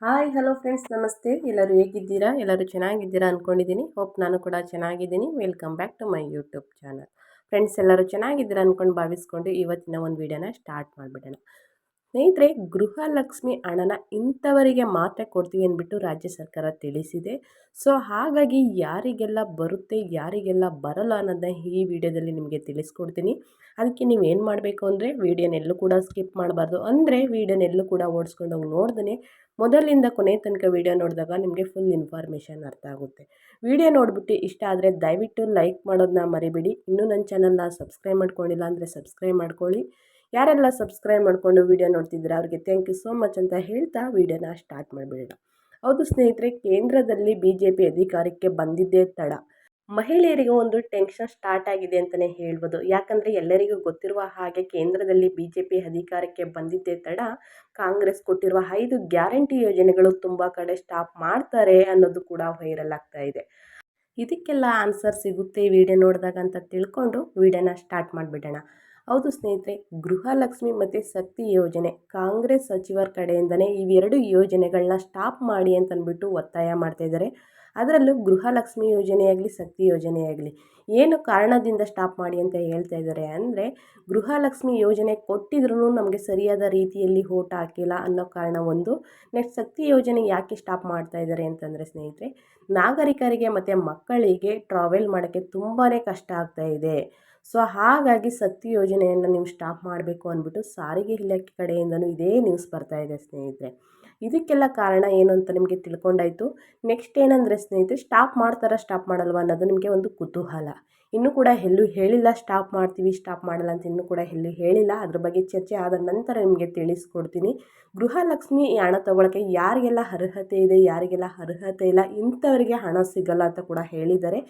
Hi hello friends, ನಮಸ್ತೆ. ಎಲ್ಲರೂ ಹೇಗಿದ್ದೀರಾ? ಎಲ್ಲರೂ ಚೆನ್ನಾಗಿದ್ದೀರಾ ಅಂದ್ಕೊಂಡಿದ್ದೀನಿ. ಹೋಪ್ ನಾನು ಕೂಡ ಚೆನ್ನಾಗಿದ್ದೀನಿ. Welcome back to my YouTube channel. Friends, ಎಲ್ಲರೂ ಚೆನ್ನಾಗಿದ್ದೀರಾ ಅಂದ್ಕೊಂಡು ಭಾವಿಸ್ಕೊಂಡು ಇವತ್ತಿನ ಒಂದು ವಿಡಿಯೋನ ಸ್ಟಾರ್ಟ್ ಮಾಡಿಬಿಡೋಣ. ಸ್ನೇಹಿತರೆ, ಗೃಹಲಕ್ಷ್ಮಿ ಹಣನ ಇಂಥವರಿಗೆ ಮಾತ್ರ ಕೊಡ್ತೀವಿ ಅಂದ್ಬಿಟ್ಟು ರಾಜ್ಯ ಸರ್ಕಾರ ತಿಳಿಸಿದೆ. ಸೊ ಹಾಗಾಗಿ ಯಾರಿಗೆಲ್ಲ ಬರುತ್ತೆ, ಯಾರಿಗೆಲ್ಲ ಬರಲ್ಲ ಅನ್ನೋದನ್ನ ಈ ವಿಡಿಯೋದಲ್ಲಿ ನಿಮಗೆ ತಿಳಿಸ್ಕೊಡ್ತೀನಿ. ಅದಕ್ಕೆ ನೀವೇನು ಮಾಡಬೇಕು ಅಂದರೆ ವಿಡಿಯೋನೆಲ್ಲೂ ಕೂಡ ಸ್ಕಿಪ್ ಮಾಡಬಾರ್ದು. ಅಂದರೆ ವಿಡಿಯೋನೆಲ್ಲೂ ಕೂಡ ಓಡಿಸ್ಕೊಂಡು ಹೋಗಿ ನೋಡ್ದೇ ಮೊದಲಿಂದ ಕೊನೆ ತನಕ ವಿಡಿಯೋ ನೋಡಿದಾಗ ನಿಮಗೆ ಫುಲ್ ಇನ್ಫಾರ್ಮೇಷನ್ ಅರ್ಥ ಆಗುತ್ತೆ. ವಿಡಿಯೋ ನೋಡಿಬಿಟ್ಟು ಇಷ್ಟ ಆದರೆ ದಯವಿಟ್ಟು ಲೈಕ್ ಮಾಡೋದನ್ನ ಮರಿಬೇಡಿ. ಇನ್ನೂ ನನ್ನ ಚಾನಲ್ನ ಸಬ್ಸ್ಕ್ರೈಬ್ ಮಾಡ್ಕೊಂಡಿಲ್ಲ ಅಂದರೆ ಸಬ್ಸ್ಕ್ರೈಬ್ ಮಾಡ್ಕೊಳ್ಳಿ. ಯಾರೆಲ್ಲ ಸಬ್ಸ್ಕ್ರೈಬ್ ಮಾಡಿಕೊಂಡು ವಿಡಿಯೋ ನೋಡ್ತಿದ್ದೀರಾ ಅವ್ರಿಗೆ ಥ್ಯಾಂಕ್ ಯು ಸೋ ಮಚ್ ಅಂತ ಹೇಳ್ತಾ ವಿಡಿಯೋನ ಸ್ಟಾರ್ಟ್ ಮಾಡಿಬಿಡೋಣ. ಹೌದು ಸ್ನೇಹಿತರೆ, ಕೇಂದ್ರದಲ್ಲಿ BJP ಅಧಿಕಾರಕ್ಕೆ ಬಂದಿದ್ದೇ ತಡ. ಮಹಿಳೆಯರಿಗೆ ಒಂದು ಟೆನ್ಷನ್ ಸ್ಟಾರ್ಟ್ ಆಗಿದೆ ಅಂತಲೇ ಹೇಳ್ಬೋದು. ಯಾಕಂದರೆ ಎಲ್ಲರಿಗೂ ಗೊತ್ತಿರುವ ಹಾಗೆ ಕೇಂದ್ರದಲ್ಲಿ BJP ಅಧಿಕಾರಕ್ಕೆ ಬಂದಿದ್ದೇ ತಡ. ಕಾಂಗ್ರೆಸ್ ಕೊಟ್ಟಿರುವ 5 ಗ್ಯಾರಂಟಿ ಯೋಜನೆಗಳು ತುಂಬ ಕಡೆ ಸ್ಟಾಪ್ ಮಾಡ್ತಾರೆ ಅನ್ನೋದು ಕೂಡ ವೈರಲ್ ಆಗ್ತಾ ಇದೆ. ಇದಕ್ಕೆಲ್ಲ ಆನ್ಸರ್ ಸಿಗುತ್ತೆ ವಿಡಿಯೋ ನೋಡಿದಾಗ ಅಂತ ತಿಳ್ಕೊಂಡು ವಿಡಿಯೋನ ಸ್ಟಾರ್ಟ್ ಮಾಡಿಬಿಡೋಣ. ಹೌದು ಸ್ನೇಹಿತರೆ, ಗೃಹಲಕ್ಷ್ಮಿ ಮತ್ತು ಶಕ್ತಿ ಯೋಜನೆ ಕಾಂಗ್ರೆಸ್ ಸಚಿವರ ಕಡೆಯಿಂದನೇ ಇವೆರಡು ಯೋಜನೆಗಳನ್ನ ಸ್ಟಾಪ್ ಮಾಡಿ ಅಂತಂದ್ಬಿಟ್ಟು ಒತ್ತಾಯ ಮಾಡ್ತಾ ಇದ್ದಾರೆ. ಅದರಲ್ಲೂ ಗೃಹಲಕ್ಷ್ಮಿ ಯೋಜನೆಯಾಗಲಿ ಶಕ್ತಿ ಯೋಜನೆಯಾಗಲಿ ಏನು ಕಾರಣದಿಂದ ಸ್ಟಾಪ್ ಮಾಡಿ ಅಂತ ಹೇಳ್ತಾ ಇದ್ದಾರೆ ಅಂದರೆ, ಗೃಹಲಕ್ಷ್ಮಿ ಯೋಜನೆ ಕೊಟ್ಟಿದ್ರೂ ನಮಗೆ ಸರಿಯಾದ ರೀತಿಯಲ್ಲಿ ಓಟ್ ಹಾಕಿಲ್ಲ ಅನ್ನೋ ಕಾರಣ ಒಂದು. ನೆಕ್ಸ್ಟ್ ಶಕ್ತಿ ಯೋಜನೆ ಯಾಕೆ ಸ್ಟಾಪ್ ಮಾಡ್ತಾ ಇದ್ದಾರೆ ಅಂತಂದರೆ ಸ್ನೇಹಿತರೆ, ನಾಗರಿಕರಿಗೆ ಮತ್ತು ಮಕ್ಕಳಿಗೆ ಟ್ರಾವೆಲ್ ಮಾಡೋಕ್ಕೆ ತುಂಬಾ ಕಷ್ಟ ಆಗ್ತಾ ಇದೆ. ಸೊ ಹಾಗಾಗಿ ಶಕ್ತಿ ಯೋಜನೆಯನ್ನು ನೀವು ಸ್ಟಾಪ್ ಮಾಡಬೇಕು ಅಂದ್ಬಿಟ್ಟು ಸಾರಿಗೆ ಇಲಾಖೆ ಕಡೆಯಿಂದನೂ ಇದೇ ನ್ಯೂಸ್ ಬರ್ತಾ ಇದೆ ಸ್ನೇಹಿತರೆ. ಇದಕ್ಕೆಲ್ಲ ಕಾರಣ ಏನು ಅಂತ ನಿಮಗೆ ತಿಳ್ಕೊಂಡಾಯಿತು. ನೆಕ್ಸ್ಟ್ ಏನಂದರೆ ಸ್ನೇಹಿತರೆ, ಸ್ಟಾಪ್ ಮಾಡ್ತಾರಾ ಸ್ಟಾಪ್ ಮಾಡಲ್ವ ಅನ್ನೋದು ನಿಮಗೆ ಒಂದು ಕುತೂಹಲ. ಇನ್ನೂ ಕೂಡ ಎಲ್ಲೂ ಹೇಳಿಲ್ಲ ಸ್ಟಾಪ್ ಮಾಡ್ತೀವಿ ಸ್ಟಾಪ್ ಮಾಡಲ್ಲ ಅಂತ, ಇನ್ನೂ ಕೂಡ ಎಲ್ಲೂ ಹೇಳಿಲ್ಲ. ಅದ್ರ ಬಗ್ಗೆ ಚರ್ಚೆ ಆದ ನಂತರ ನಿಮಗೆ ತಿಳಿಸ್ಕೊಡ್ತೀನಿ. ಗೃಹಲಕ್ಷ್ಮಿ ಈ ಹಣ ತೊಗೊಳಕ್ಕೆ ಯಾರಿಗೆಲ್ಲ ಅರ್ಹತೆ ಇದೆ, ಯಾರಿಗೆಲ್ಲ ಅರ್ಹತೆ ಇಲ್ಲ, ಇಂಥವರಿಗೆ ಹಣ ಸಿಗಲ್ಲ ಅಂತ ಕೂಡ ಹೇಳಿದ್ದಾರೆ.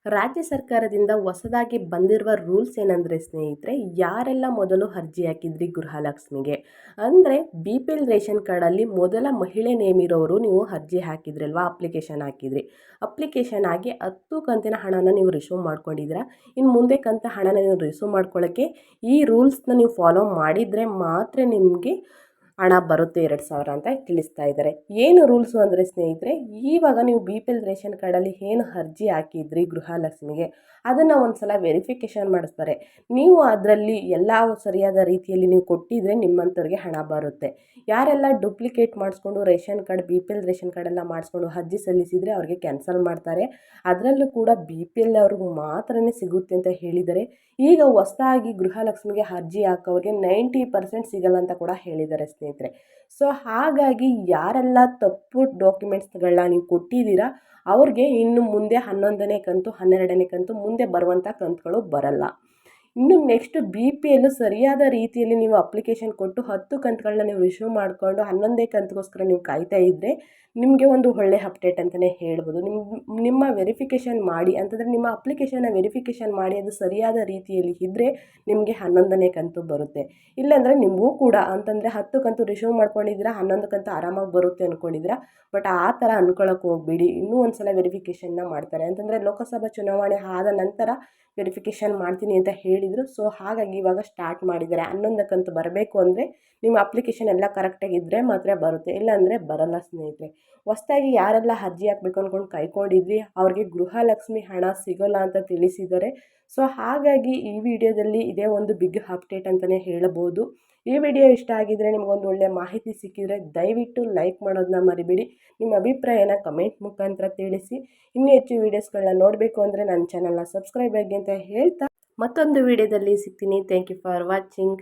ರಾಜ್ಯ ಸರ್ಕಾರದಿಂದ ಹೊಸದಾಗಿ ಬಂದಿರುವ ರೂಲ್ಸ್ ಏನಂದರೆ ಸ್ನೇಹಿತರೆ, ಯಾರೆಲ್ಲ ಮೊದಲು ಅರ್ಜಿ ಹಾಕಿದ್ರಿ ಗೃಹಲಕ್ಷ್ಮಿಗೆ ಅಂದರೆ BPL ರೇಷನ್ ಕಾರ್ಡಲ್ಲಿ ಮೊದಲ ಮಹಿಳೆ ನೇಮ್ ಇರೋರು ನೀವು ಅರ್ಜಿ ಹಾಕಿದ್ರಲ್ವಾ, ಅಪ್ಲಿಕೇಶನ್ ಹಾಕಿದ್ರಿ. ಅಪ್ಲಿಕೇಶನ್ ಆಗಿ 10 ಕಂತಿನ ಹಣನ ನೀವು ರಿಸೀವ್ ಮಾಡ್ಕೊಂಡಿದ್ದೀರಾ. ಇನ್ನು ಮುಂದೆ ಕಂತ ಹಣನ ನೀವು ರಿಸೀವ್ ಮಾಡ್ಕೊಳ್ಳೋಕ್ಕೆ ಈ ರೂಲ್ಸ್ನ ನೀವು ಫಾಲೋ ಮಾಡಿದರೆ ಮಾತ್ರ ನಿಮಗೆ ಹಣ ಬರುತ್ತೆ 2,000 ಅಂತ ತಿಳಿಸ್ತಾ ಇದ್ದಾರೆ. ಏನು ರೂಲ್ಸು ಅಂದರೆ ಸ್ನೇಹಿತರೆ, ಇವಾಗ ನೀವು BPL ರೇಷನ್ ಕಾರ್ಡಲ್ಲಿ ಏನು ಅರ್ಜಿ ಹಾಕಿದ್ರಿ ಗೃಹಲಕ್ಷ್ಮಿಗೆ ಅದನ್ನು ಒಂದು ಸಲ ವೆರಿಫಿಕೇಷನ್ ಮಾಡಿಸ್ತಾರೆ. ನೀವು ಅದರಲ್ಲಿ ಎಲ್ಲ ಸರಿಯಾದ ರೀತಿಯಲ್ಲಿ ನೀವು ಕೊಟ್ಟಿದ್ರೆ ನಿಮ್ಮಂಥವ್ರಿಗೆ ಹಣ ಬರುತ್ತೆ. ಯಾರೆಲ್ಲ ಡೂಪ್ಲಿಕೇಟ್ ಮಾಡಿಸ್ಕೊಂಡು ರೇಷನ್ ಕಾರ್ಡ್ BPL ರೇಷನ್ ಕಾರ್ಡೆಲ್ಲ ಮಾಡಿಸ್ಕೊಂಡು ಅರ್ಜಿ ಸಲ್ಲಿಸಿದರೆ ಅವ್ರಿಗೆ ಕ್ಯಾನ್ಸಲ್ ಮಾಡ್ತಾರೆ. ಅದರಲ್ಲೂ ಕೂಡ BPL ಅವ್ರಿಗೆ ಮಾತ್ರನೇ ಸಿಗುತ್ತೆ ಅಂತ ಹೇಳಿದ್ದಾರೆ. ಈಗ ಹೊಸದಾಗಿ ಗೃಹಲಕ್ಷ್ಮಿಗೆ ಅರ್ಜಿ ಹಾಕೋರಿಗೆ 90% ಸಿಗಲ್ಲ ಅಂತ ಕೂಡ ಹೇಳಿದ್ದಾರೆ ಸ್ನೇಹಿತರೆ. ಸೊ ಹಾಗಾಗಿ ಯಾರೆಲ್ಲ ತಪ್ಪು ಡಾಕ್ಯುಮೆಂಟ್ಸ್ಗಳನ್ನ ನೀವು ಕೊಟ್ಟಿದ್ದೀರಾ ಅವ್ರಿಗೆ ಇನ್ನು ಮುಂದೆ 11ನೇ ಕಂತು 12ನೇ ಕಂತು ಮುಂದೆ ಬರುವಂಥ ಕಂತುಗಳು ಬರಲ್ಲ. ಇನ್ನು ನೆಕ್ಸ್ಟ್ BPL ಸರಿಯಾದ ರೀತಿಯಲ್ಲಿ ನೀವು ಅಪ್ಲಿಕೇಶನ್ ಕೊಟ್ಟು 10 ಕಂತುಗಳನ್ನ ನೀವು ರಿಸೀವ್ ಮಾಡಿಕೊಂಡು 11ನೇ ಕಂತಿಗೋಸ್ಕರ ನೀವು ಕಾಯ್ತಾ ಇದ್ದರೆ ನಿಮಗೆ ಒಂದು ಒಳ್ಳೆ ಅಪ್ಡೇಟ್ ಅಂತಲೇ ಹೇಳ್ಬೋದು. ನಿಮ್ಮ ವೆರಿಫಿಕೇಷನ್ ಮಾಡಿ ಅಂತಂದರೆ ನಿಮ್ಮ ಅಪ್ಲಿಕೇಶನ್ನ ವೆರಿಫಿಕೇಷನ್ ಮಾಡಿ ಅದು ಸರಿಯಾದ ರೀತಿಯಲ್ಲಿ ಇದ್ದರೆ ನಿಮಗೆ 11ನೇ ಕಂತು ಬರುತ್ತೆ. ಇಲ್ಲಾಂದರೆ ನಿಮಗೂ ಕೂಡ ಅಂತಂದರೆ 10 ಕಂತು ರಿಸೀವ್ ಮಾಡ್ಕೊಂಡಿದ್ದೀರಾ, 11 ಕಂತು ಆರಾಮಾಗಿ ಬರುತ್ತೆ ಅಂದ್ಕೊಂಡಿದ್ದೀರಾ. ಬಟ್ ಆ ಥರ ಅಂದ್ಕೊಳ್ಳೋಕೆ ಹೋಗಬೇಡಿ. ಇನ್ನೂ ಒಂದು ಸಲ ವೆರಿಫಿಕೇಷನ್ನ ಮಾಡ್ತಾರೆ. ಅಂತಂದರೆ ಲೋಕಸಭಾ ಚುನಾವಣೆ ಆದ ನಂತರ ವೆರಿಫಿಕೇಷನ್ ಮಾಡ್ತೀನಿ ಅಂತ ಹೇಳಿದರು. ಸೊ ಹಾಗಾಗಿ ಇವಾಗ ಸ್ಟಾರ್ಟ್ ಮಾಡಿದ್ದಾರೆ. 11 ಕಂತು ಬರಬೇಕು ಅಂದರೆ ನಿಮ್ಮ ಅಪ್ಲಿಕೇಶನ್ ಎಲ್ಲ ಕರೆಕ್ಟಾಗಿದ್ದರೆ ಮಾತ್ರ ಬರುತ್ತೆ, ಇಲ್ಲಾಂದರೆ ಬರಲ್ಲ ಸ್ನೇಹಿತರೆ. ಹೊಸದಾಗಿ ಯಾರೆಲ್ಲ ಅರ್ಜಿ ಹಾಕಬೇಕು ಅಂದ್ಕೊಂಡು ಕಾಯ್ಕೊಂಡಿದ್ರಿ ಅವ್ರಿಗೆ ಗೃಹಲಕ್ಷ್ಮಿ ಹಣ ಸಿಗೋಲ್ಲ ಅಂತ ತಿಳಿಸಿದ್ದಾರೆ. ಸೊ ಹಾಗಾಗಿ ಈ ವಿಡಿಯೋದಲ್ಲಿ ಇದೇ ಒಂದು ಬಿಗ್ ಅಪ್ಡೇಟ್ ಅಂತಲೇ ಹೇಳ್ಬೋದು. ಈ ವಿಡಿಯೋ ಇಷ್ಟ ಆಗಿದ್ದರೆ ನಿಮಗೊಂದು ಒಳ್ಳೆಯ ಮಾಹಿತಿ ಸಿಕ್ಕಿದರೆ ದಯವಿಟ್ಟು ಲೈಕ್ ಮಾಡೋದನ್ನ ಮರಿಬೇಡಿ. ನಿಮ್ಮ ಅಭಿಪ್ರಾಯನ ಕಮೆಂಟ್ ಮುಖಾಂತರ ತಿಳಿಸಿ. ಇನ್ನೂ ಹೆಚ್ಚು ವೀಡಿಯೋಸ್ಗಳನ್ನ ನೋಡಬೇಕು ಅಂದರೆ ನನ್ನ ಚಾನಲ್ನ ಸಬ್ಸ್ಕ್ರೈಬ್ ಆಗಿ ಅಂತ ಹೇಳ್ತಾ ಮತ್ತೊಂದು ವಿಡಿಯೋದಲ್ಲಿ ಸಿಗ್ತೀನಿ. Thank you for watching.